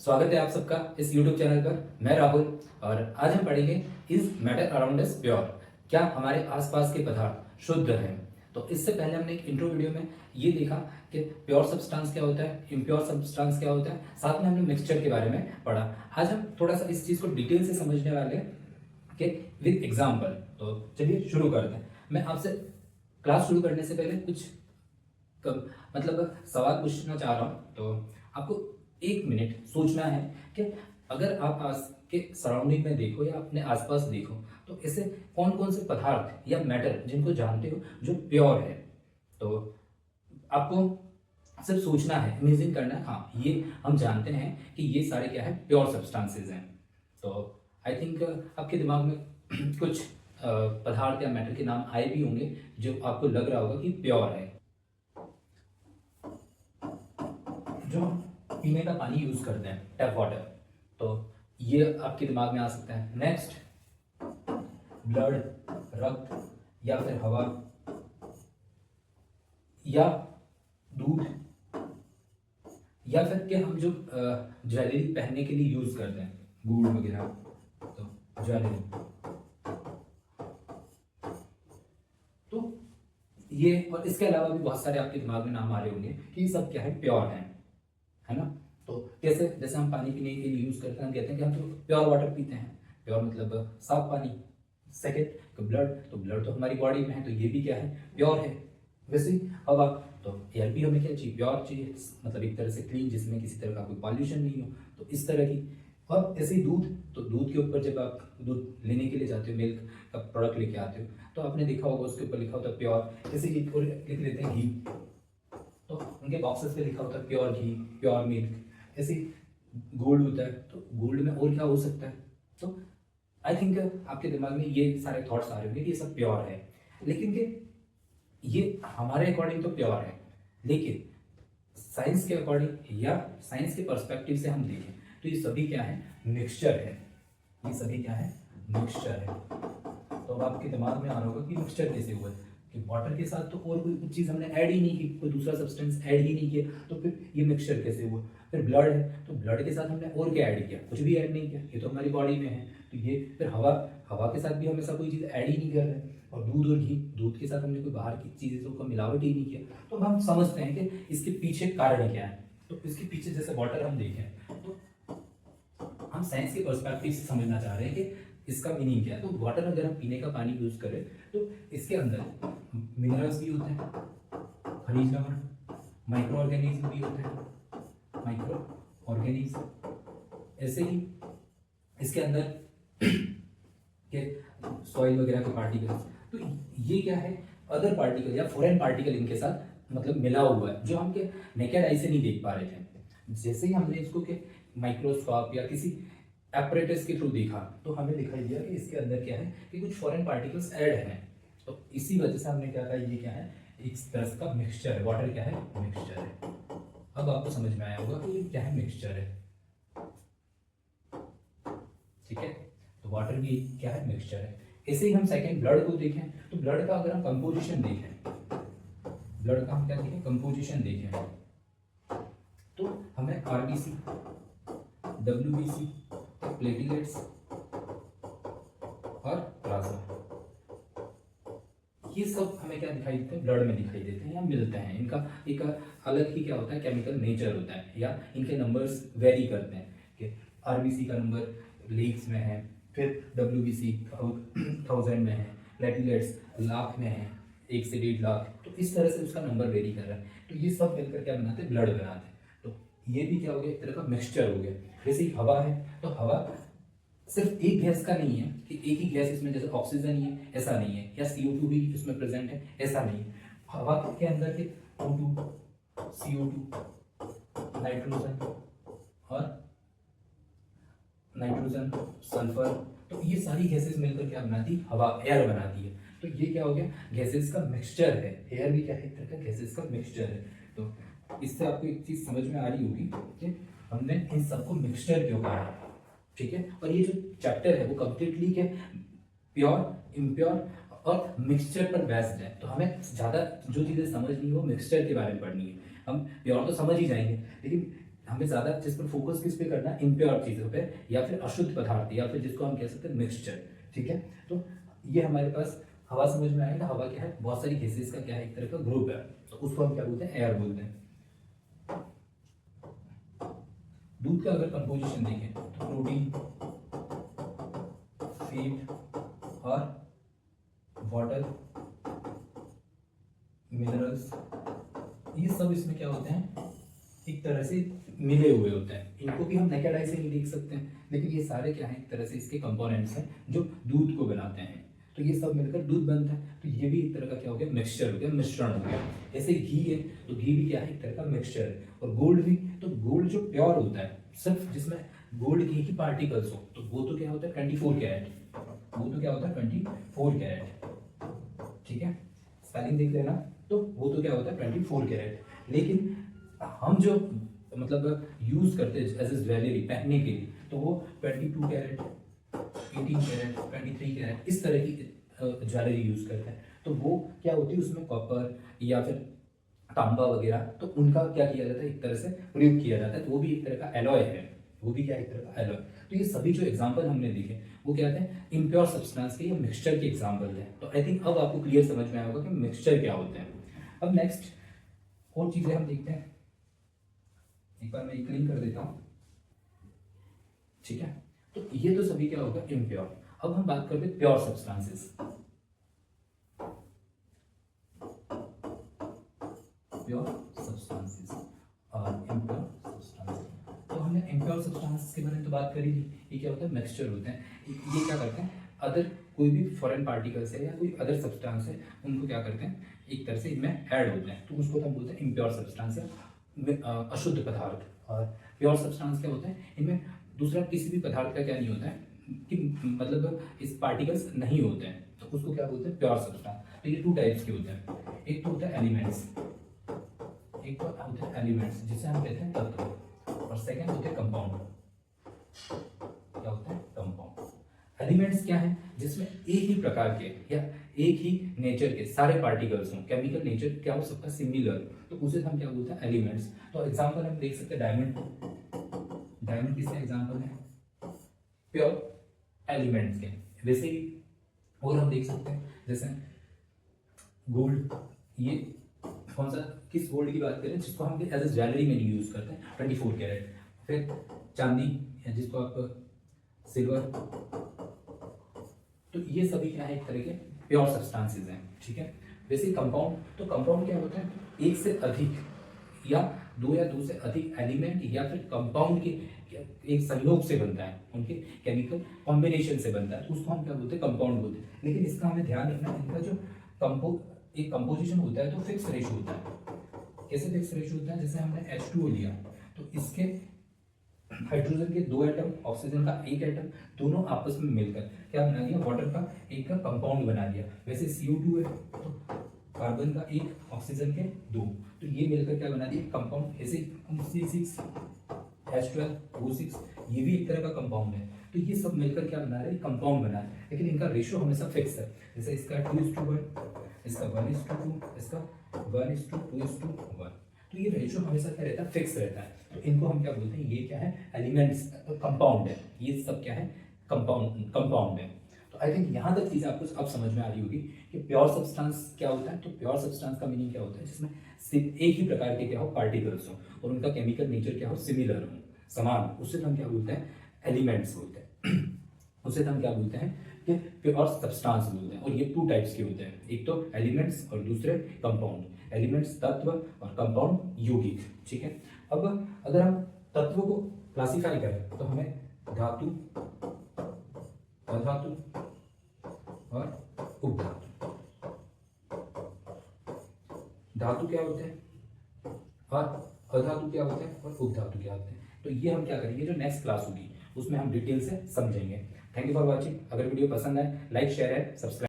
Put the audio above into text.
स्वागत है आप सबका इस YouTube चैनल पर। मैं राहुल और आज हम पढ़ेंगे is matter around us pure. क्या हमारे आसपास के पदार्थ शुद्ध हैं? तो इससे पहले हमने एक इंट्रो वीडियो में ये देखा कि प्योर सब्सटेंस क्या होता है, इम्प्योर सब्सटेंस क्या होता है, साथ में हमने मिक्सचर के बारे में पढ़ा। आज हम थोड़ा सा इस चीज़ को डिटेल से समझने वाले हैं कि विद एग्जाम्पल। तो चलिए शुरू करते हैं। मैं आपसे क्लास शुरू करने से पहले कुछ मतलब सवाल पूछना चाह रहा हूँ। तो आपको 1 मिनट सोचना है कि अगर आप आज के सराउंडिंग में देखो या अपने आसपास देखो तो ऐसे कौन कौन से पदार्थ या मैटर जिनको जानते हो जो प्योर है। तो आपको सिर्फ सोचना है, इमेजिन करना है, हाँ ये हम जानते हैं कि ये सारे क्या है, प्योर सब्सटेंसेस हैं। तो आई थिंक आपके दिमाग में कुछ पदार्थ या मैटर के नाम आए भी होंगे जो आपको लग रहा होगा कि प्योर है। जो पीने का पानी यूज करते हैं, टैप वाटर, तो ये आपके दिमाग में आ सकता है। नेक्स्ट, ब्लड, रक्त, या फिर हवा, या दूध, या फिर कि हम जो ज्वेलरी पहनने के लिए यूज करते हैं, गोल्ड वगैरह, तो ज्वेलरी। तो ये और इसके अलावा भी बहुत सारे आपके दिमाग में नाम आ रहे होंगे कि ये सब क्या है, प्योर है ना। तो कैसे, जैसे हम पानी पीने के लिए यूज करते हैं, हम कहते हैं कि हम तो प्योर वाटर पीते हैं, प्योर मतलब साफ पानी। सेकेंड, ब्लड, तो ब्लड तो हमारी बॉडी में है, तो ये भी क्या है, प्योर है। वैसे ही हवा, तो एयर भी हमें क्या चाहिए, प्योर चाहिए, मतलब एक तरह से क्लीन, जिसमें किसी तरह का कोई पॉल्यूशन नहीं हो, तो इस तरह की। और ऐसे ही दूध, तो दूध के ऊपर जब आप दूध लेने के लिए जाते हो, मिल्क का प्रोडक्ट लेके आते हो, तो आपने देखा होगा उसके ऊपर लिखा होता है प्योर। जैसे कि लिख लेते हैं घी, तो उनके बॉक्सेस पे लिखा होता है प्योर घी, प्योर मिल्क। ऐसे गोल्ड होता है, तो गोल्ड में और क्या हो सकता है। तो आई थिंक आपके दिमाग में ये सारे थॉट्स आ रहे होंगे कि ये सब प्योर है, लेकिन कि ये हमारे अकॉर्डिंग तो प्योर है, लेकिन साइंस के अकॉर्डिंग या साइंस के पर्सपेक्टिव से हम देखें तो ये सभी क्या है, मिक्सचर है। ये सभी क्या है, मिक्सचर है। तो अब आपके दिमाग में आ रहा होगा कि मिक्सचर कैसे हुआ है, कि वाटर के साथ तो और कोई चीज़ हमने ऐड ही नहीं की, कोई दूसरा सब्सटेंस ऐड ही नहीं किया, तो फिर ये मिक्सचर कैसे हुआ। फिर ब्लड है, तो ब्लड के साथ हमने और क्या ऐड किया, कुछ भी ऐड नहीं किया, ये तो हमारी बॉडी में है, तो ये। फिर हवा, हवा के साथ भी हमेशा कोई चीज़ ऐड ही नहीं कर रहे। और दूध और घी, दूध के साथ हमने कोई बाहर की चीज़ों का मिलावट ही नहीं किया। तो हम समझते हैं कि इसके पीछे कारण क्या है। तो इसके पीछे जैसे वाटर हम देखें, तो हम साइंस के पर्सपेक्टिव से समझना चाह रहे हैं कि इसका मीनिंग क्या है। तो वाटर अगर हम पीने का पानी यूज करें तो इसके अंदर मिनरल्स भी होते हैं, खनिज लवण, माइक्रो ऑर्गेनिज्म भी होते हैं, माइक्रो ऑर्गेनिज्म। ऐसे ही इसके अंदर के सॉइल वगैरह के पार्टिकल्स, तो ये क्या है, अदर पार्टिकल या फॉरेन पार्टिकल इनके साथ मतलब मिला हुआ है, जो हम के नेकेड आई से नहीं देख पा रहे थे। जैसे ही हमने इसको के माइक्रोस्कोप या किसी एपरेटस के थ्रू देखा, तो हमें दिखाई दिया कि इसके अंदर क्या है, कि कुछ फॉरेन पार्टिकल्स ऐड हैं। तो इसी वजह से हमने क्या कहा, ये क्या है, एक तरह का मिक्सचर है। वाटर क्या है, मिक्सचर है। अब आपको समझ में आया होगा कि ये क्या है, मिक्सचर है। ठीक है, तो वाटर भी क्या है, मिक्सचर है। ऐसे ही हम सेकंड ब्लड को देखें, तो ब्लड का अगर हम कंपोजिशन देखें, ब्लड का हम क्या देखें, कंपोजिशन देखें, तो हमें आरबीसी, डब्ल्यूबीसी, प्लेटलेट्स और प्लाज्मा, ये सब हमें क्या दिखाई देते हैं, ब्लड में दिखाई देते हैं या मिलते हैं। इनका एक अलग ही क्या होता है, केमिकल नेचर होता है, या इनके नंबर्स वेरी करते हैं कि आरबीसी का नंबर लीग्स में है, फिर डब्ल्यूबीसी 1000 में है, प्लेटलेट्स लाख में है, 1 से 1.5 लाख। तो इस तरह से उसका नंबर वेरी कर रहा है। तो ये सब मिलकर क्या बनाते हैं, ब्लड बनाते हैं। तो ये भी क्या हो गया, एक तरह का मिक्सचर हो गया। जैसे ही हवा है, तो हवा सिर्फ एक गैस का नहीं है कि एक ही गैस इसमें, जैसे ऑक्सीजन ही है ऐसा नहीं है, या CO2 भी इसमें प्रेजेंट है ऐसा नहीं है। हवा के अंदर के O2, CO2, नाइट्रोजन और नाइट्रोजन, सल्फर, तो ये सारी गैसेस मिलकर क्या बनाती है, हवा, एयर बनाती है। तो ये क्या हो गया, गैसेस का मिक्सचर है। एयर भी क्या है, एक तरह का गैसेस का मिक्सचर है। तो इससे आपको एक चीज समझ में आ रही होगी कि हमने इन सबको मिक्सचर क्यों कहा है। ठीक है, और ये जो चैप्टर है वो कंप्लीटली क्या, प्योर, इम्प्योर और मिक्सचर पर बेस्ड है। तो हमें ज़्यादा जो चीज़ें समझनी है वो मिक्सचर के बारे में पढ़नी है। हम प्योर तो समझ ही जाएंगे, लेकिन हमें ज्यादा जिस पर फोकस किस पे करना है, इम्प्योर चीजों पे या फिर अशुद्ध पदार्थ या फिर जिसको हम कह सकते हैं मिक्सचर। ठीक है, तो ये हमारे पास हवा समझ में आएगा। हवा क्या है, बहुत सारी गैसेस का क्या है, एक तरह का ग्रुप है, तो उसको हम क्या बोलते हैं, एयर बोलते हैं। दूध का अगर कंपोजिशन देखें तो प्रोटीन, फीड और वाटर, मिनरल्स, ये सब इसमें क्या होते हैं, एक तरह से मिले हुए होते हैं। इनको भी हम नेकेड आई से नहीं देख सकते हैं, लेकिन ये सारे क्या हैं, एक तरह से इसके कंपोनेंट्स हैं जो दूध को बनाते हैं। तो ये सब मिलकर दूध बनता है, तो ये भी एक तरह का क्या हो गया, मिक्सचर हो गया, मिश्रण हो गया। जैसे घी है, तो घी भी क्या है, एक तरह का मिक्सचर है। और गोल्ड भी, तो गोल्ड जो प्योर होता है, सिर्फ जिसमें गोल्ड की ही पार्टिकल्स हो, तो वो तो क्या होता है 24 कैरेट, वो तो क्या होता है 24 कैरेट। ठीक है, स्पेलिंग देख लेना, तो वो तो क्या होता है 24 कैरेट। लेकिन हम जो मतलब यूज करते हैं एज ए ज्वेलरी पहनने के लिए, तो वो 22 कैरेट, 18 कैरेट, 23 कैरेट इस तरह की ज्वेलरी यूज करते हैं। तो वो क्या होती है, उसमें कॉपर या फिर तांबा वगैरह, तो उनका क्या किया जाता है, एक तरह से प्रयोग किया जाता है। तो वो भी एक तरह का एलॉय है, वो भी क्या एक तरह का एलॉय। तो ये सभी जो एग्जाम्पल हमने देखे वो क्या थे, इम्प्योर सब्सटेंस के या मिक्सचर के एग्जाम्पल हैं। तो आई थिंक अब आपको क्लियर समझ में आया होगा कि मिक्सचर क्या होते हैं। अब नेक्स्ट और चीजें हम देखते हैं, एक बार मैं क्लीन कर देता हूँ। ठीक है, तो ये तो सभी क्या होगा, इम्प्योर। अब हम बात करते हैं प्योर सब्सटेंसेस। प्योर सब्सटेंसेस और इम्प्योर सब्सटेंसेस। तो हमने इम्प्योर सब्सटेंसेस के बारे में तो बात करी थी, ये क्या होता है, मिक्सचर होते हैं। ये क्या करते हैं, अदर कोई भी फॉरेन पार्टिकल्स है या कोई अदर सब्सटेंस है, उनको क्या करते हैं, एक तरह से इनमें ऐड होते हैं, तो उसको हम बोलते हैं इम्प्योर सब्सटेंस या अशुद्ध पदार्थ। और प्योर सब्सटेंस क्या होता है, इनमें दूसरा किसी भी पदार्थ का क्या नहीं होता है, कि मतलब इस पार्टिकल्स नहीं होते हैं, तो उसको क्या बोलते हैं, प्योर सब्सटेंस। तो ये 2 टाइप्स के होते हैं, एक तो होता है एलिमेंट्स, एक तो होते हैं एलिमेंट्स जिसे हम कहते हैं तत्व, और सेकंड होते हैं कंपाउंड। क्या होते हैं, कंपाउंड। एलिमेंट्स क्या है, जिसमें एक ही प्रकार के या एक ही नेचर के सारे पार्टिकल्स हों, केमिकल नेचर क्या हो सबका सिमिलर, तो उसे हम क्या बोलते हैं, एलिमेंट्स। तो एग्जांपल हम देख सकते हैं डायमंड, डायमंड किसका एग्जांपल है, प्योर एलिमेंट्स के। वैसे ही और हम देख सकते हैं जैसे गोल्ड, ये कौन सा, किस गोल्ड की बात करें, जिसको हम एज ए ज्वेलरी में यूज करते हैं, 24 कैरेट। फिर चांदी, जिसको आप सिल्वर, तो ये सभी क्या है, एक तरह के प्योर सब्सटेंसेस हैं। ठीक है, वैसे कंपाउंड, तो कंपाउंड क्या होता है, एक से अधिक या दो से अधिक एलिमेंट या फिर कंपाउंड के एक संयोग से बनता है, उनके केमिकल कॉम्बिनेशन से बनता है, तो उसको हम क्या बोलते हैं, कंपाउंड बोलते हैं। लेकिन इसका हमें ध्यान रखना है, इनका जो एक कंपोजिशन होता है तो फिक्स रेशो होता है। कैसे फिक्स रेशो होता है, जैसे हमने H2O लिया, तो इसके हाइड्रोजन के 2 एटम, ऑक्सीजन का 1 एटम, दोनों आपस में मिलकर क्या बना दिया, वाटर का एक का कंपाउंड बना दिया। वैसे CO2 है, तो कार्बन का 1, ऑक्सीजन के 2, तो ये मिलकर क्या बना दिया, कंपाउंड। ऐसे C6, H12, O6, ये भी एक तरह का कंपाउंड है। तो ये सब मिलकर क्या बना रहे हैं, कंपाउंड बना रहे हैं, लेकिन इनका रेशो हमेशा फिक्स है। जैसे इसका 2:1, इसका 1:2, इसका 1:2:1, तो ये रेशो हमेशा क्या रहता है, फिक्स रहता है। तो इनको हम क्या बोलते हैं, ये क्या है, एलिमेंट्स, कंपाउंड है, ये सब क्या है, कंपाउंड है। तो आई थिंक यहाँ तक चीज़ आपको अब समझ में आ रही होगी कि प्योर सब्सटेंस क्या होता है। तो प्योर सब्सटेंस का मीनिंग क्या होता है, जिसमें सिर्फ एक ही प्रकार के क्या हो, पार्टिकल्स हो, और उनका केमिकल नेचर क्या हो, सिमिलर हो, समान, उससे हम क्या बोलते हैं, एलिमेंट्स बोलते हैं। उसे हम क्या बोलते हैं, कि प्योर सब्सटेंस बोलते हैं। और ये 2 टाइप्स के होते हैं, एक तो एलिमेंट्स और दूसरे कंपाउंड। एलिमेंट्स तत्व और कंपाउंड यौगिक। ठीक है, अब अगर हम तत्व को क्लासिफाई करें तो हमें धातु, अधातु और उपधातु। धातु क्या होते हैं और अधातु क्या होते हैं और उपधातु क्या होते हैं, तो ये हम क्या करेंगे, जो नेक्स्ट क्लास होगी उसमें हम डिटेल से समझेंगे। Thank you for watching. अगर वीडियो पसंद आए, लाइक, शेयर एंड सब्सक्राइब।